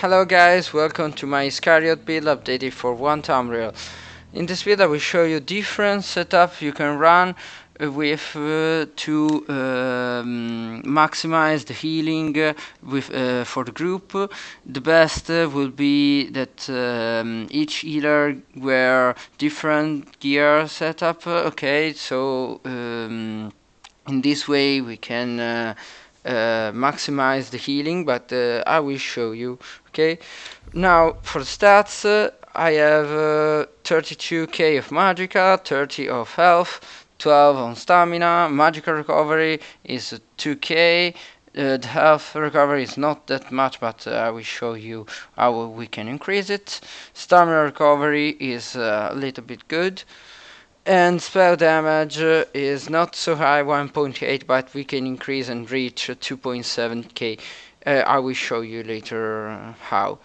Hello guys, welcome to my Iscariot build updated for One Tamriel. In this build I will show you different setup you can run with to maximize the healing for the group. The best will be that each healer wear different gear setup. Okay, so in this way we can maximize the healing, but I will show you. Okay, now for the stats, I have 32k of magicka, 30 of health, 12 on stamina. Magical recovery is 2k. The health recovery is not that much, but I will show you how we can increase it. Stamina recovery is a little bit good. And spell damage is not so high, 1.8, but we can increase and reach 2.7k. I will show you later how.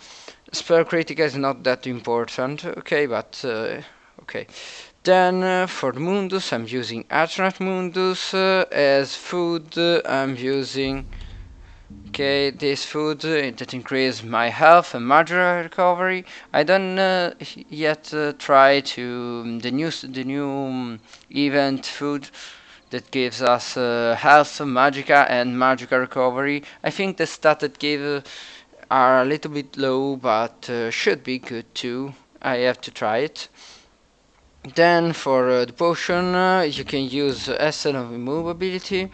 Spell critical is not that important, okay, but okay. Then for the Mundus, I'm using Alternate Mundus. As food, I'm using this food that increases my health and magical recovery. I don't yet try to the new event food that gives us health, magicka, and magical recovery. I think the stats that give are a little bit low, but should be good too. I have to try it. Then for the potion, you can use Essence of Immovability.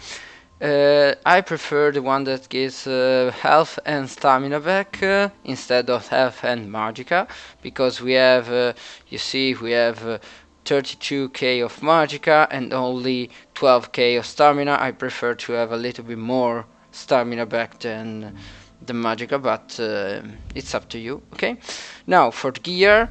I prefer the one that gives health and stamina back instead of health and magicka, because we have, you see, we have 32k of magicka and only 12k of stamina. I prefer to have a little bit more stamina back than the magicka, but it's up to you. Okay, now for the gear,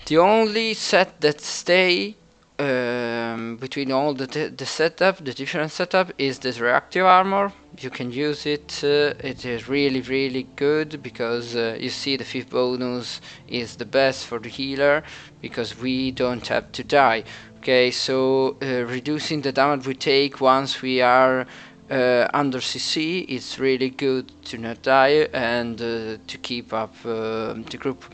the only set that stay between all the setup, the different setup, is this reactive armor. You can use it. It is really good because you see the 5th bonus is the best for the healer because we don't have to die. Okay, so reducing the damage we take once we are under CC, it's really good to not die and to keep up the group.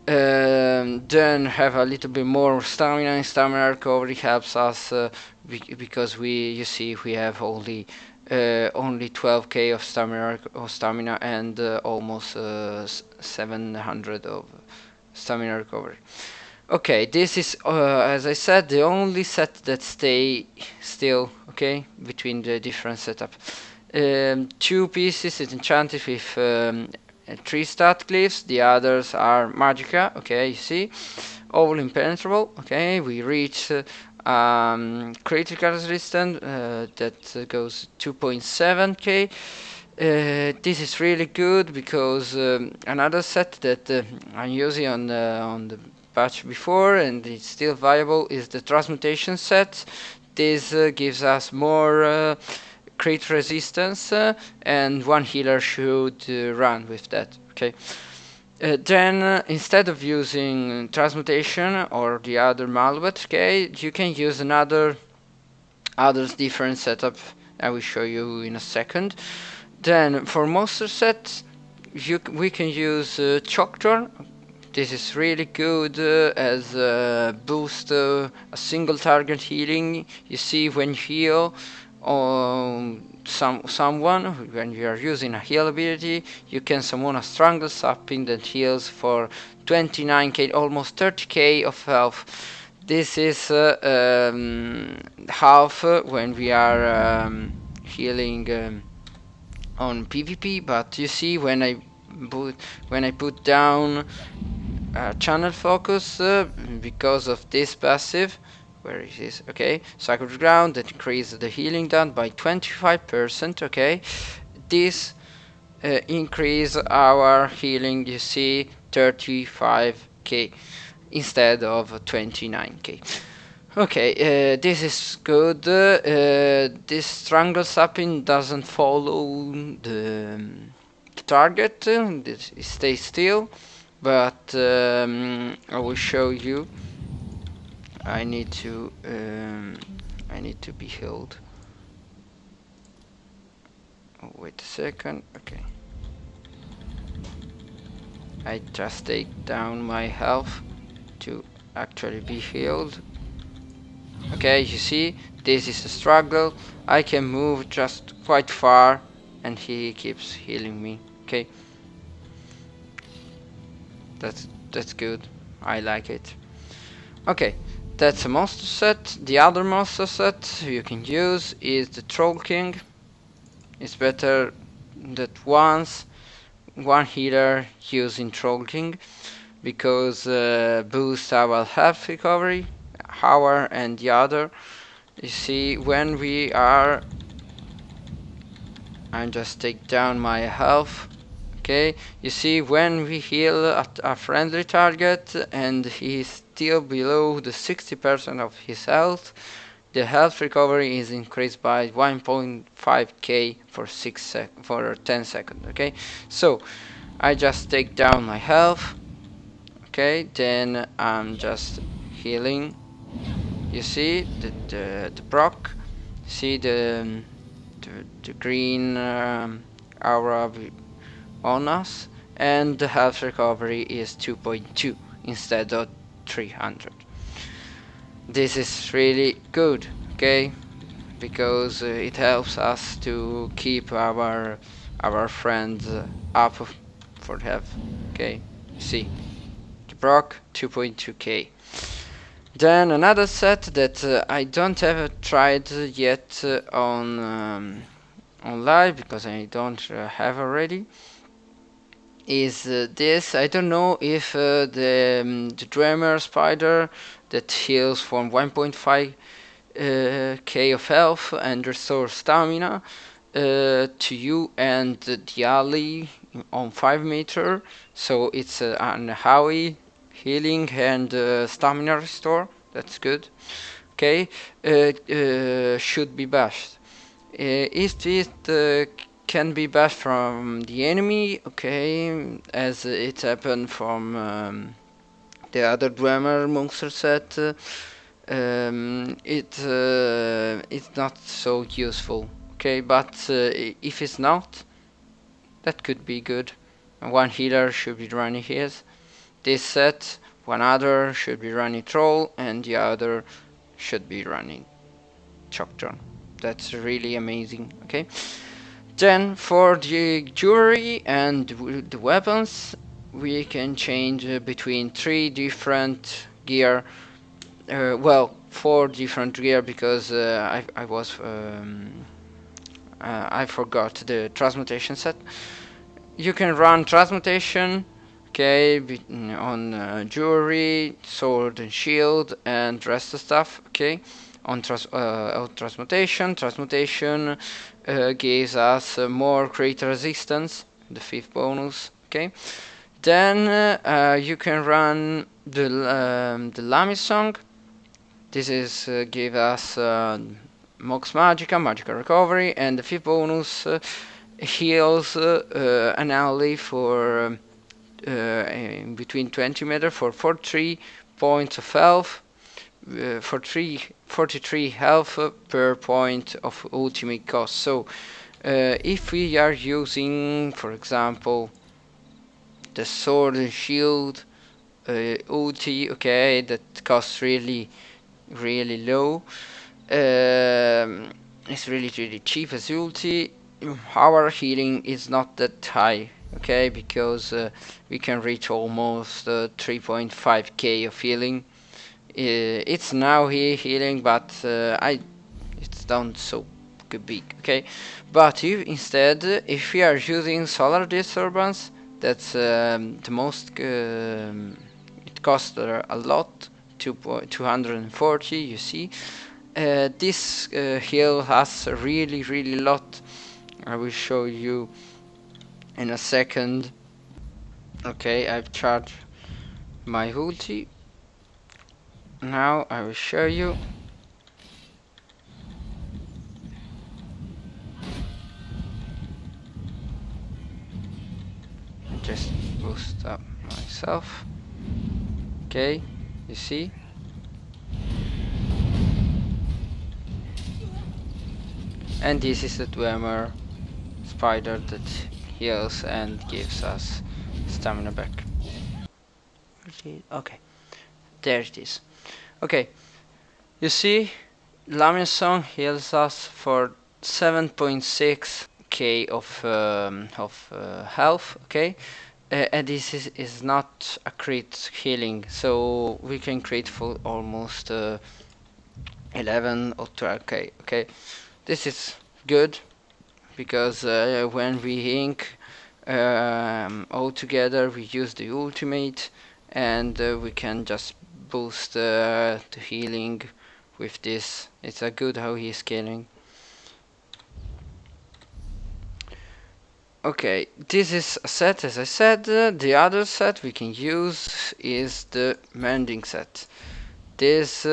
Then have a little bit more stamina, and stamina recovery helps us because you see we have only 12k of stamina and almost 700 of stamina recovery. Okay, this is as I said, the only set that stay still, okay, between the different setup. 2 pieces is enchanted with 3 stat glyphs, the others are magicka. Okay, you see, all impenetrable. Okay, we reach critical resistance that goes 2.7k. This is really good because another set that I'm using on the patch before and it's still viable is the transmutation set. This gives us more crit resistance and one healer should run with that. Okay. Then instead of using transmutation or the other malware, okay, you can use another different setup. I will show you in a second. Then for monster sets, we can use Choctor. This is really good as boost a single target healing. You see, when you heal someone, when you are using a heal ability, you can summon a Strangle Sapping that heals for 29k, almost 30k of health. This is half when we are healing on PvP, but you see when I put down channel focus because of this passive, where it is, okay, Sacred Ground, that increases the healing done by 25%. Okay, this increase our healing, you see, 35k instead of 29k. Okay, this is good. This Strangle Sapping doesn't follow the target, it stays still, but I will show you. I need to be healed. Oh, wait a second. Okay. I just take down my health to actually be healed. Okay, you see, this is a struggle. I can move just quite far and he keeps healing me. Okay, that's good. I like it. Okay, that's a monster set. The other monster set you can use is the Troll King. It's better that one healer using Troll King because boost our health recovery, our and the other. You see, when we are, I just take down my health. Okay, you see, when we heal at a friendly target and he's still below the 60% of his health, the health recovery is increased by 1.5k for 10 seconds. Okay, so I just take down my health. Okay, then I'm just healing. You see the proc. See the green aura on us, and the health recovery is 2.2 instead of 300. This is really good, okay, because it helps us to keep our friends up for health. Okay, see the proc 2.2k. Then another set that I don't have tried yet on live because I don't have already is this. I don't know if the Dreamer Spider that heals from 1.5 k of health and restores stamina to you and the ally on 5 meter. So it's an Howie healing and stamina restore. That's good. Okay, should be bashed. If it can be bashed from the enemy, okay, as it happened from the other Dwemer monster set, it's not so useful. Okay, but if it's not, that could be good. One healer should be running his. This set, one other should be running Troll, and the other should be running Choctron. That's really amazing. Okay. Then for the jewelry and the weapons, we can change between 3 different gear. Well, 4 different gear because I forgot the transmutation set. You can run transmutation, okay, on jewelry, sword and shield, and rest of stuff, okay. On transmutation gives us more crit resistance, the 5th bonus, okay. Then you can run the Lamy Song. This is give us Mox Magica recovery, and the 5th bonus heals an ally for between 20 meters for 43 points of health, for 43 health per point of ultimate cost. So if we are using, for example, the sword and shield ulti, okay, that costs really low, it's really cheap as ulti. Our healing is not that high, okay, because we can reach almost 3.5k of healing. It's now healing, but it's not so big, okay. But instead, if we are using solar disturbance, that's the most. It costs a lot, 240. You see, this heal has really lot. I will show you in a second. Okay, I've charged my ulti. Now I will show you. Just boost up myself. Okay, you see. And this is the Dwemer Spider that heals and gives us stamina back. it? Okay, there it is. Okay, you see, Lamia's Song heals us for 7.6k of health. Okay, and this is not a crit healing, so we can crit for almost 11 or 12k. Okay, this is good because when we ink all together, we use the ultimate, and we can just boost the healing with this. It's a good how he's scaling. Okay, this is a set, as I said. The other set we can use is the mending set. This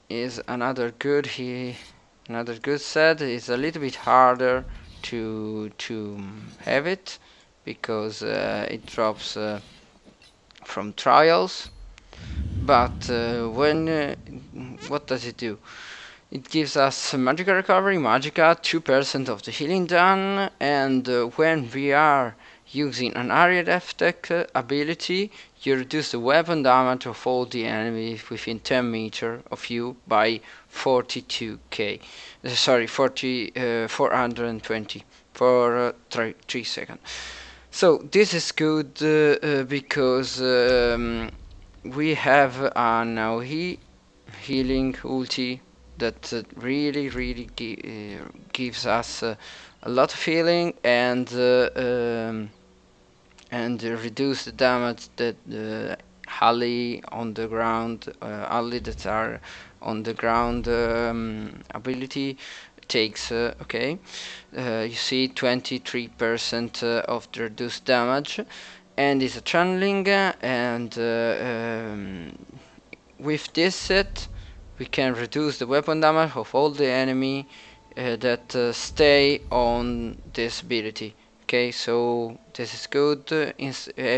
is another good set. It's a little bit harder to have it because it drops from trials. But what does it do? It gives us magical recovery, magica, 2% of the healing done, and when we are using an area def tech ability, you reduce the weapon damage of all the enemies within 10 meters of you by 42k. Sorry, 420 for 3 seconds. So this is good because we have an AoE healing ulti that really gives us a lot of healing and reduce the damage that ally on the ground, ally that are on the ground ability takes. Okay, you see 23% of the reduced damage, and is a channeling, and with this set we can reduce the weapon damage of all the enemy that stay on this ability. Okay, so this is good.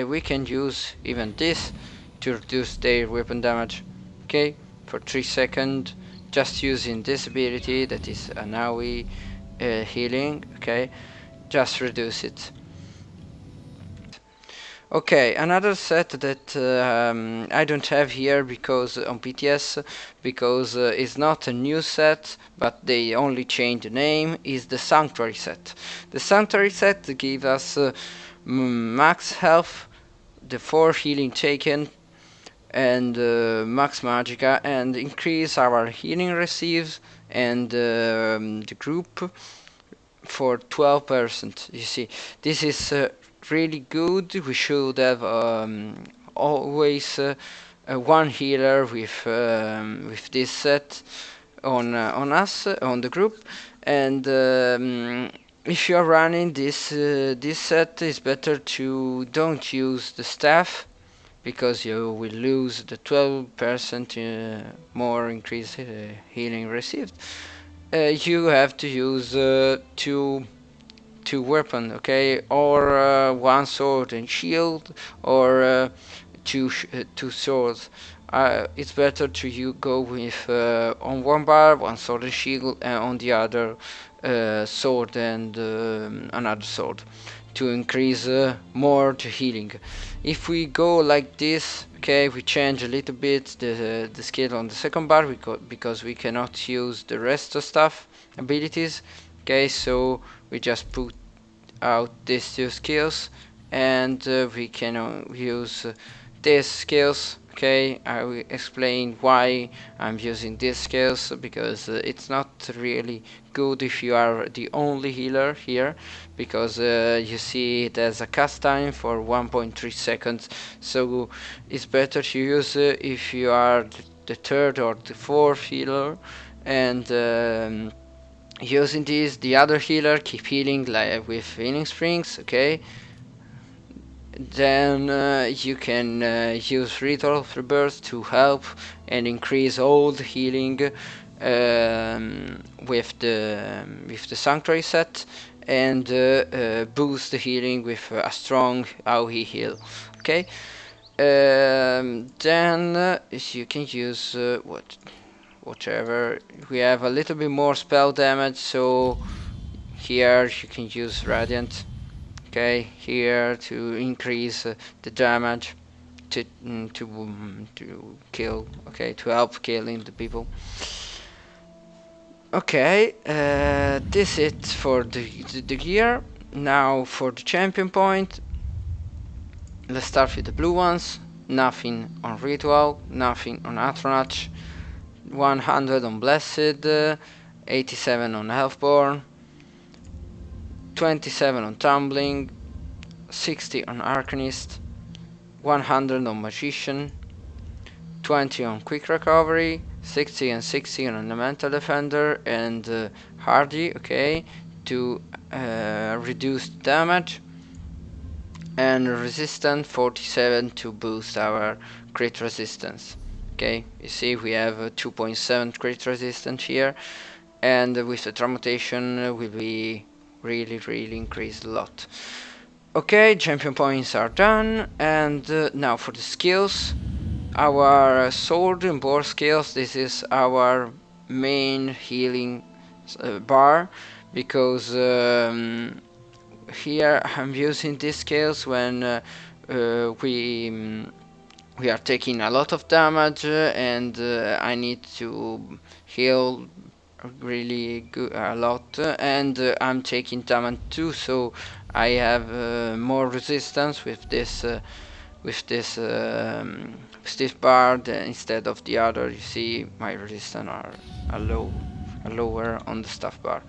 We can use even this to reduce their weapon damage. Okay, for 3 seconds, just using this ability that is an AoE healing. Okay, just reduce it. Okay, another set that I don't have here because on PTS, because it's not a new set, but they only change the name, is the Sanctuary set. The Sanctuary set gives us max health, the 4 healing taken, and max magica, and increase our healing receives and the group for 12%. You see, this is really good. We should have always one healer with this set on us on the group, and if you are running this set, it's better to don't use the staff because you will lose the 12% more increased healing received. You have to use two weapon, okay, or one sword and shield, or two swords. It's better to you go with on one bar one sword and shield, and on the other sword and another sword to increase more the healing. If we go like this, okay, we change a little bit the skill on the second bar because we cannot use the rest of stuff abilities. Okay, so we just put out these two skills, and we can use these skills. Okay, I will explain why I'm using these skills, because it's not really good if you are the only healer here, because you see there's a cast time for 1.3 seconds, so it's better to use if you are the third or the fourth healer, and using this, the other healer keep healing like with healing springs. Okay, then you can use Ritual of Rebirth to help and increase all the healing with the Sanctuary set, and boost the healing with a strong AoE heal. Okay, then you can use whatever. We have a little bit more spell damage, so here you can use Radiant. Okay, here to increase the damage. to kill, okay, to help killing the people. Okay, this is it for the gear. Now for the champion point, let's start with the blue ones. Nothing on ritual, nothing on Atronach, 100 on blessed, 87 on healthborn, 27 on tumbling, 60 on arcanist, 100 on magician, 20 on quick recovery, 60 and 60 on elemental defender, and hardy, okay, to reduce damage, and resistant 47 to boost our crit resistance. Okay, you see we have 2.7 crit resistance here, and with the transmutation will be really increased a lot. Okay, champion points are done, and now for the skills. Our sword and boar skills, this is our main healing bar, because here I'm using these skills when we are taking a lot of damage, and I need to heal really good a lot, and I'm taking damage too, so I have more resistance with this bar instead of the other. You see my resistance are lower on the stuff bar.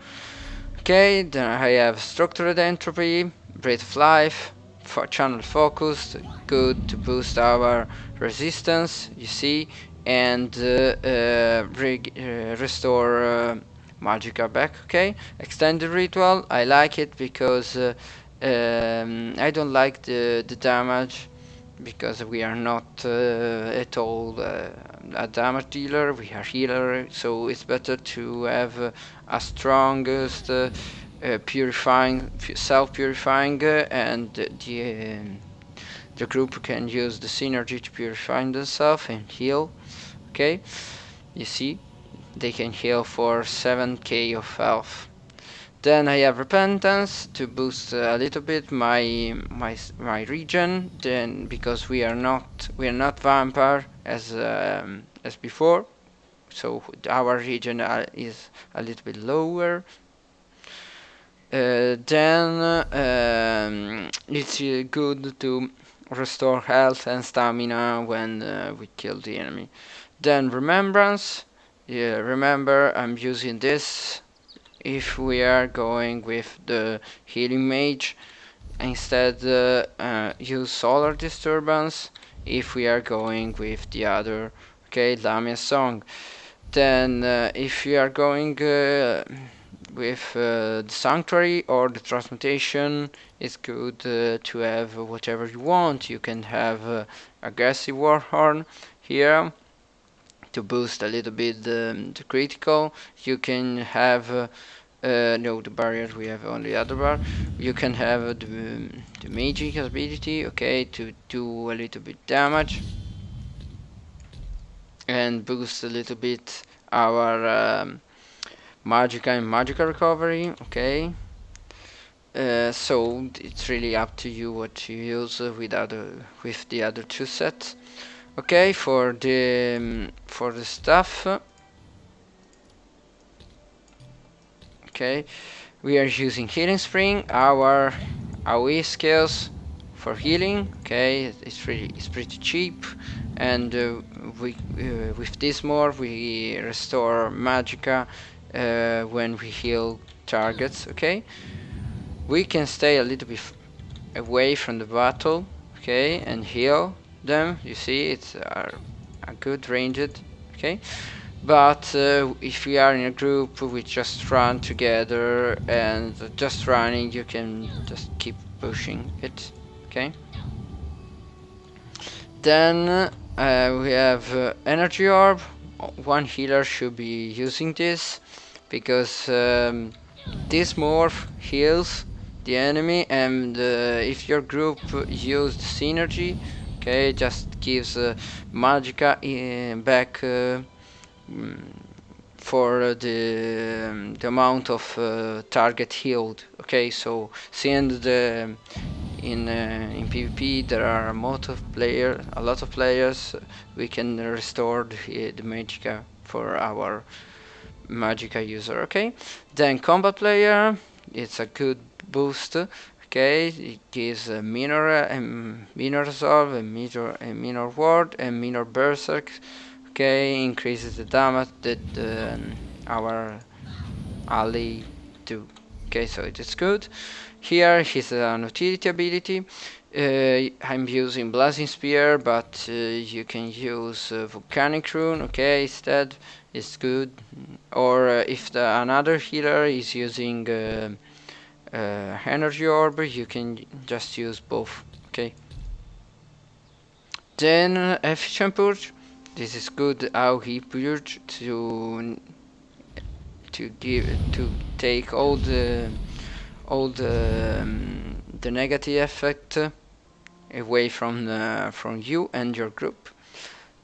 Okay, then I have structured entropy, breath of life, for channel focused, good to boost our resistance, you see, and restore magicka back. Okay, extended ritual, I like it because I don't like the damage, because we are not at all a damage dealer, we are healer, so it's better to have a strongest purifying, self-purifying, and the group can use the synergy to purify themselves and heal. Okay, you see, they can heal for 7k of health. Then I have repentance to boost a little bit my regen. Then because we are not vampire as before, so our regen is a little bit lower. Then it's good to restore health and stamina when we kill the enemy. Then remembrance. Yeah, remember I'm using this if we are going with the healing mage. Instead use solar disturbance if we are going with the other, okay, Lamia's song. Then if you are going with the sanctuary or the transmutation, it's good to have whatever you want. You can have aggressive warhorn here to boost a little bit the critical. You can have no, the barrier, we have on the other bar. You can have the magic ability, okay, to do a little bit damage and boost a little bit our magicka and magicka recovery, okay. So it's really up to you what you use with the other two sets. Okay, for the stuff, okay, we are using healing spring, our AoE skills for healing. Okay, it's pretty cheap, and with this more we restore magicka when we heal targets. Okay, we can stay a little bit away from the battle, okay, and heal them. You see, it's a good ranged, okay. But if we are in a group, we just run together, and just running, you can just keep pushing it, okay. Then we have energy orb. One healer should be using this, because this morph heals the enemy, and if your group used synergy, okay, just gives magicka back for the amount of target healed. Okay, so seeing in PvP there are a lot of players. We can restore the Magicka for our Magicka user. Okay, then combat player, it's a good boost. Okay, it gives a minor resolve, a minor ward, and minor berserk. Okay, increases the damage that our ally do. Okay, so it is good. Here he's an utility ability. I'm using Blazing Spear, but you can use Volcanic Rune. Okay, instead it's good. Or if another healer is using Energy Orb, you can just use both. Okay. Then Efficient Purge. This is good how he purge to take all the negative effect away from you and your group.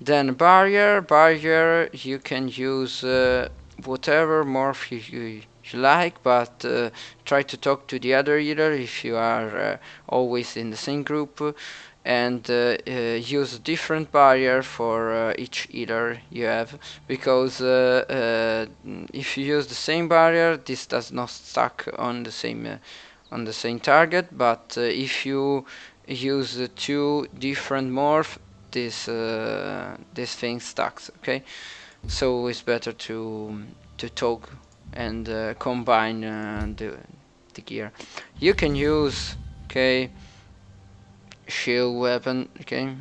Then barrier you can use whatever morph you like, but try to talk to the other healer if you are always in the same group, and use a different barrier for each healer you have, because if you use the same barrier, this does not stack on the same target, but if you use two different morph, this thing stacks. Okay, so it's better to talk and combine the gear. You can use, okay, shield weapon. Okay,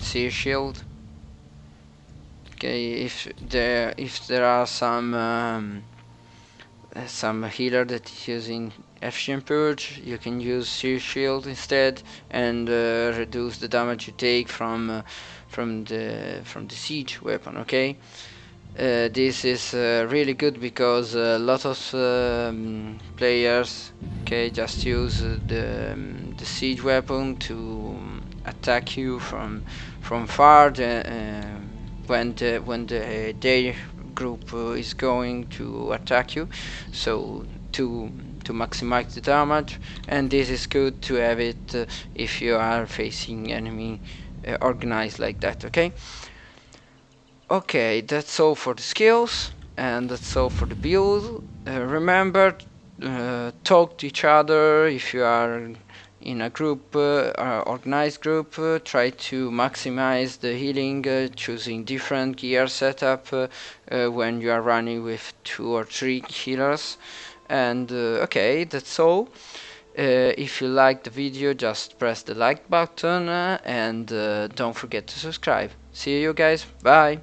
sea shield. Okay, if there are some healer that is using Efficient Purge, you can use Sea Shield instead and reduce the damage you take from the siege weapon. Okay, this is really good because a lot of players, okay, just use the siege weapon to attack you from far. When their group is going to attack you, so to maximize the damage, and this is good to have it if you are facing enemy organized like that. Okay, that's all for the skills, and that's all for the build. Remember, talk to each other if you are in a group, organized group. Try to maximize the healing, choosing different gear setup when you are running with 2 or 3 healers. And okay, that's all. If you liked the video, just press the like button and don't forget to subscribe. See you guys, bye!